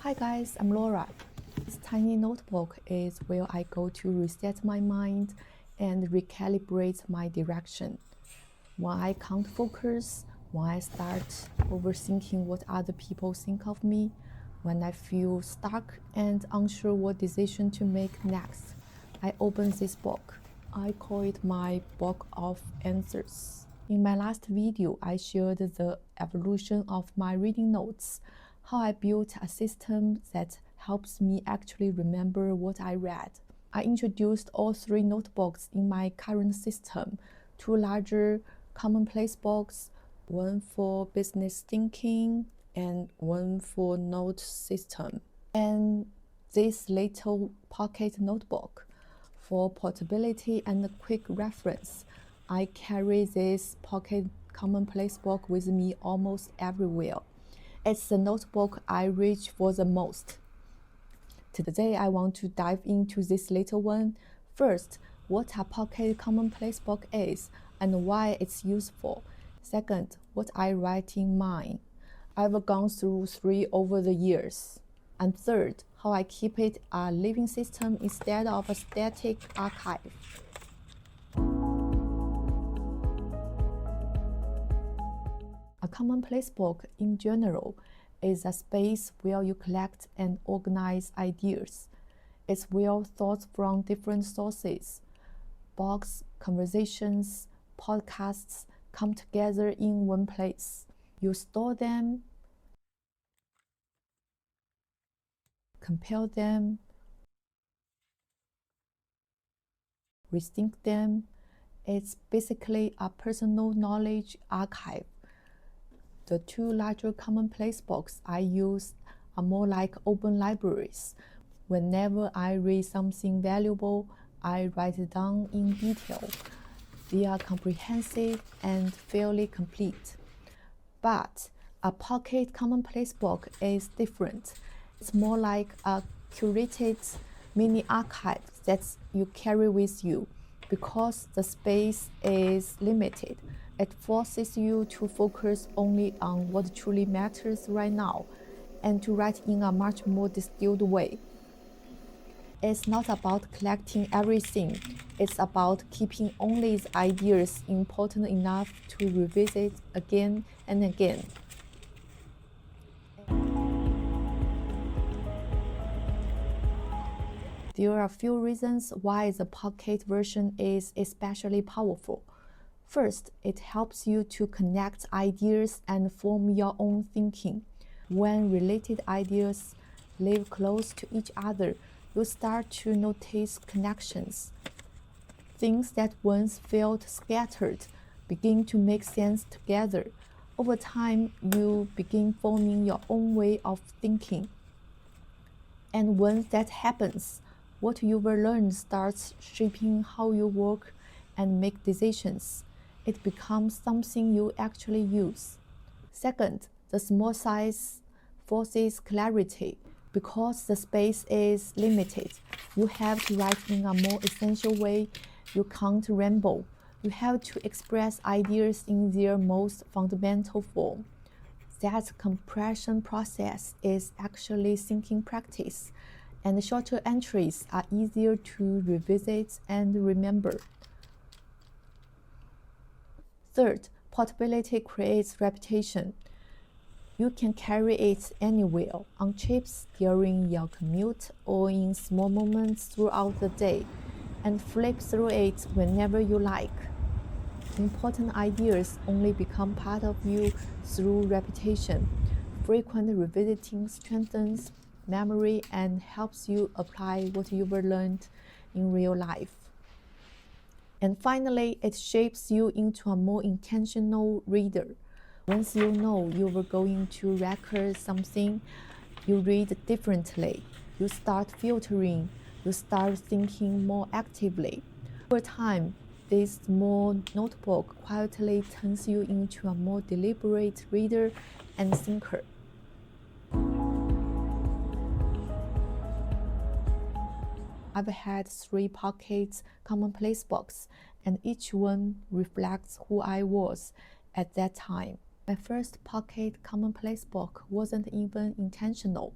Hi guys, I'm Laura. This tiny notebook is where I go to reset my mind and recalibrate my direction. When I can't focus, when I start overthinking what other people think of me, when I feel stuck and unsure what decision to make next, I open this book. I call it my book of answers. In my last video, I shared the evolution of my reading notes, how I built a system that helps me actually remember what I read. I introduced all three notebooks in my current system, two larger Commonplace books, one for business thinking and one for note system, and this little pocket notebook for portability and quick reference. I carry this pocket Commonplace book with me almost everywhere. It's the notebook I reach for the most. Today I want to dive into this little one. First, what a pocket Commonplace book is and why it's useful. Second, what I write in mine. I've gone through three over the years. And third, how I keep it a living system instead of a static archive. A Commonplace book, in general, is a space where you collect and organize ideas. It's where thoughts from different sources, blogs, conversations, podcasts come together in one place. You store them, compare them, rethink them. It's basically a personal knowledge archive. The two larger Commonplace books I use are more like open libraries. Whenever I read something valuable, I write it down in detail. They are comprehensive and fairly complete. But a pocket Commonplace book is different. It's more like a curated mini archive that you carry with you. Because the space is limited, it forces you to focus only on what truly matters right now and to write in a much more distilled way. It's not about collecting everything, it's about keeping only the ideas important enough to revisit again and again. There are a few reasons why the pocket version is especially powerful. First, it helps you to connect ideas and form your own thinking. When related ideas live close to each other, you start to notice connections. Things that once felt scattered begin to make sense together. Over time, you begin forming your own way of thinking. And when that happens, what you've learned starts shaping how you work and make decisions. It becomes something you actually use. Second, the small size forces clarity. Because the space is limited, you have to write in a more essential way. You can't ramble. You have to express ideas in their most fundamental form. That compression process is actually thinking practice, and shorter entries are easier to revisit and remember. Third, portability creates reputation. You can carry it anywhere, on trips, during your commute, or in small moments throughout the day, and flip through it whenever you like. Important ideas only become part of you through repetition. Frequent revisiting strengthens memory and helps you apply what you've learned in real life. And finally, it shapes you into a more intentional reader. Once you know you were going to record something, you read differently. You start filtering. You start thinking more actively. Over time, this small notebook quietly turns you into a more deliberate reader and thinker. I've had three pocket Commonplace books, and each one reflects who I was at that time. My first pocket Commonplace book wasn't even intentional.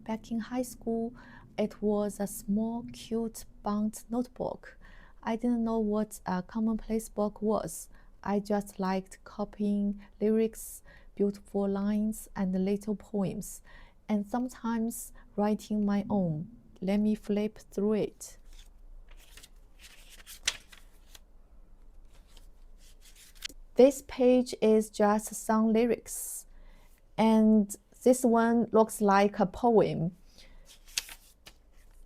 Back in high school, it was a small, cute, bound notebook. I didn't know what a commonplace book was. I just liked copying lyrics, beautiful lines, and little poems, and sometimes writing my own. Let me flip through it. This page is just some lyrics, and this one looks like a poem.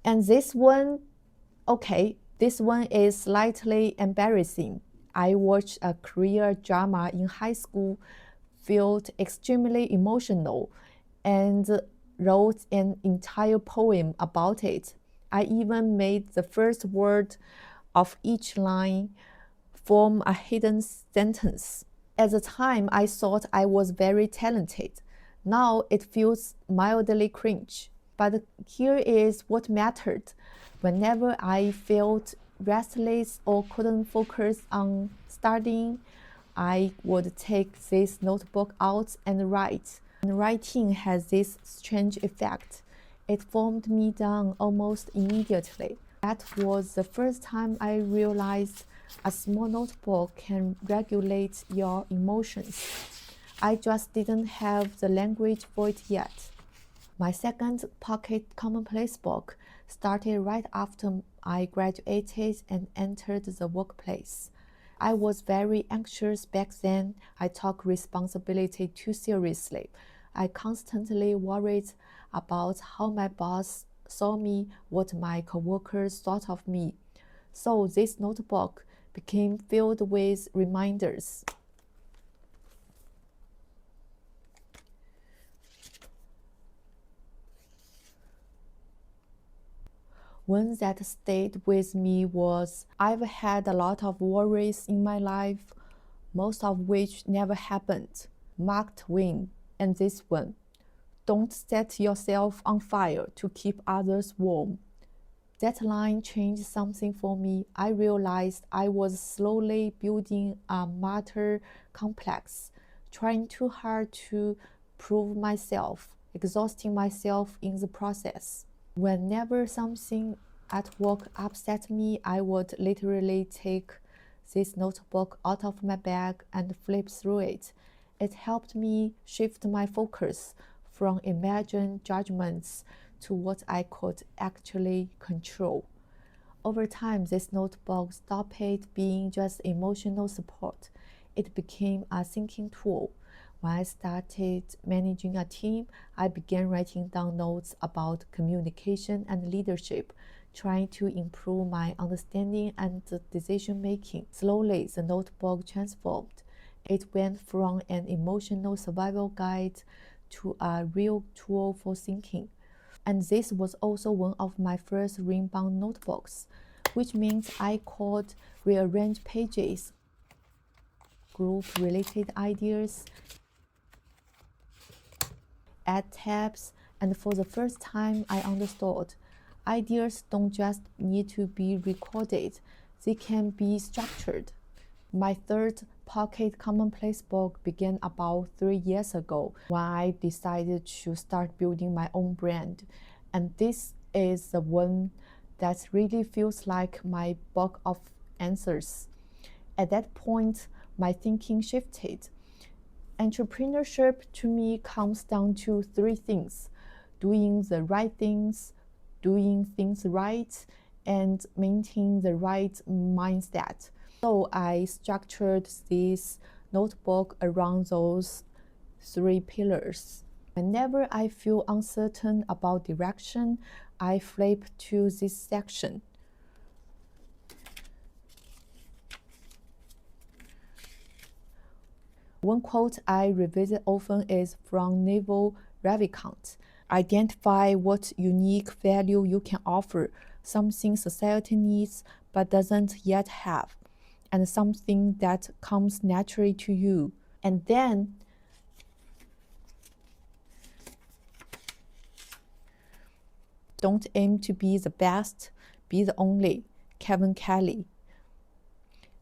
And this one, okay, this one is slightly embarrassing. I watched a Korean drama in high school, felt extremely emotional, and wrote an entire poem about it. I even made the first word of each line form a hidden sentence. At the time, I thought I was very talented. Now it feels mildly cringe. But here is what mattered. Whenever I felt restless or couldn't focus on studying, I would take this notebook out and write. And writing has this strange effect. It calmed me down almost immediately. That was the first time I realized a small notebook can regulate your emotions. I just didn't have the language for it yet. My second pocket commonplace book started right after I graduated and entered the workplace. I was very anxious back then. I took responsibility too seriously. I constantly worried about how my boss saw me, what my coworkers thought of me. So this notebook became filled with reminders. One that stayed with me was I've had a lot of worries in my life, most of which never happened. Mark Twain, and this one. Don't set yourself on fire to keep others warm. That line changed something for me. I realized I was slowly building a martyr complex, trying too hard to prove myself, exhausting myself in the process. Whenever something at work upset me, I would literally take this notebook out of my bag and flip through it. It helped me shift my focus from imagined judgments to what I could actually control. Over time, this notebook stopped being just emotional support. It became a thinking tool. When I started managing a team, I began writing down notes about communication and leadership, trying to improve my understanding and decision making. Slowly, the notebook transformed. It went from an emotional survival guide to a real tool for thinking. And this was also one of my first ring-bound notebooks, which means I could rearrange pages, group related ideas, add tabs, and for the first time I understood ideas don't just need to be recorded, they can be structured. My third pocket commonplace book began about 3 years ago when I decided to start building my own brand. And this is the one that really feels like my book of answers. At that point, my thinking shifted. Entrepreneurship to me comes down to 3 things: doing the right things, doing things right, and maintaining the right mindset. So I structured this notebook around those 3 pillars. Whenever I feel uncertain about direction, I flip to this section. One quote I revisit often is from Naval Ravikant. Identify what unique value you can offer, something society needs but doesn't yet have, and something that comes naturally to you. And then don't aim to be the best, be the only. Kevin Kelly.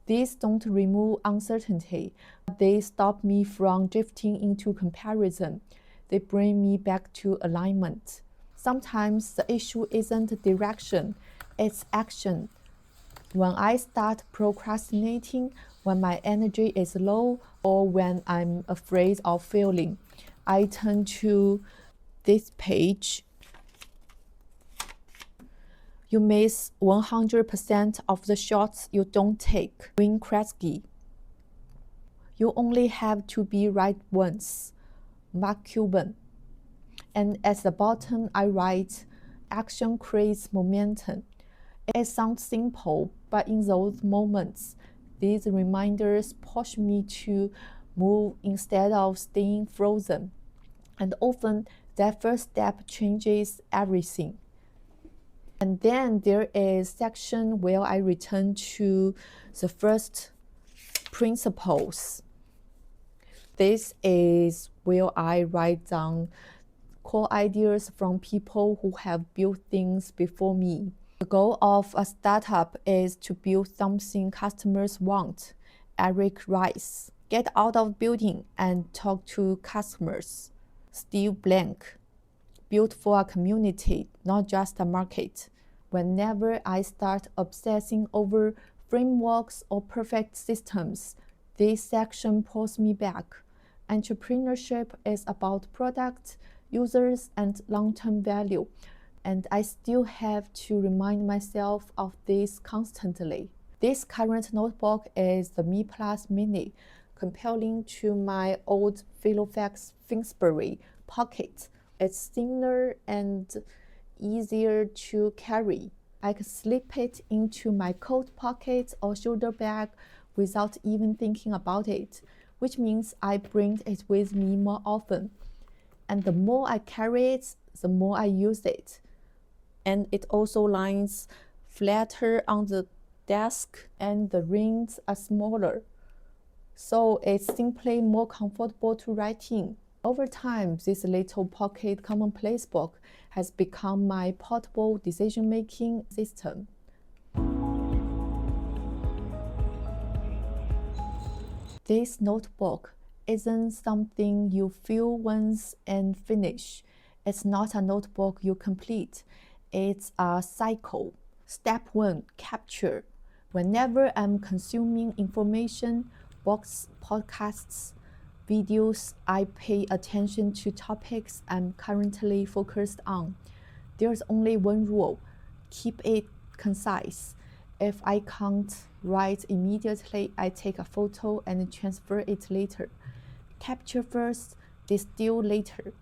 These don't remove uncertainty, but they stop me from drifting into comparison. They bring me back to alignment. Sometimes the issue isn't direction, it's action. When I start procrastinating, when my energy is low, or when I'm afraid of failing, I turn to this page. You miss 100% of the shots you don't take. Wayne Gretzky. You only have to be right once. Mark Cuban. And at the bottom, I write, action creates momentum. It sounds simple, but in those moments, these reminders push me to move instead of staying frozen. And often, that first step changes everything. And then there is section where I return to the first principles. This is where I write down core ideas from people who have built things before me. The goal of a startup is to build something customers want. Eric Rice. Get out of building and talk to customers. Steve Blank. Built for a community, not just a market. Whenever I start obsessing over frameworks or perfect systems, this section pulls me back. Entrepreneurship is about products, users, and long-term value, and I still have to remind myself of this constantly. This current notebook is the Me Plus Mini, comparing to my old Filofax Finsbury Pocket. It's thinner and easier to carry. I can slip it into my coat pocket or shoulder bag without even thinking about it, which means I bring it with me more often. And the more I carry it, the more I use it. And it also lies flatter on the desk and the rings are smaller. So it's simply more comfortable to write in. Over time, this little pocket Commonplace book has become my portable decision-making system. This notebook isn't something you fill once and finish. It's not a notebook you complete. It's a cycle. Step 1, capture. Whenever I'm consuming information, books, podcasts, videos, I pay attention to topics I'm currently focused on. There's only one rule: keep it concise. If I can't write immediately, I take a photo and transfer it later. Capture first, distill later.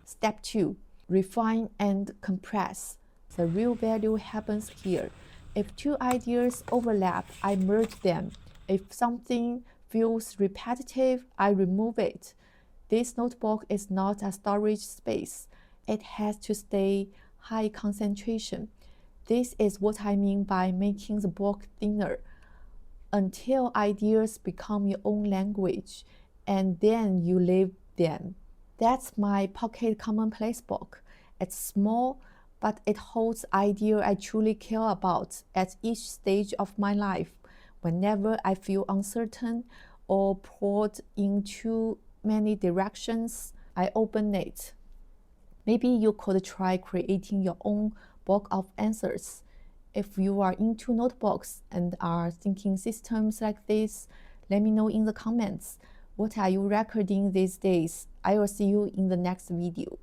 Step 2, refine and compress. The real value happens here. If two ideas overlap, I merge them. If something feels repetitive, I remove it. This notebook is not a storage space. It has to stay high concentration. This is what I mean by making the book thinner, until ideas become your own language, and then you live them. That's my pocket Commonplace book. It's small, but it holds ideas I truly care about at each stage of my life. Whenever I feel uncertain or pulled in too many directions, I open it. Maybe you could try creating your own book of answers. If you are into notebooks and are thinking systems like this, let me know in the comments. What are you recording these days? I will see you in the next video.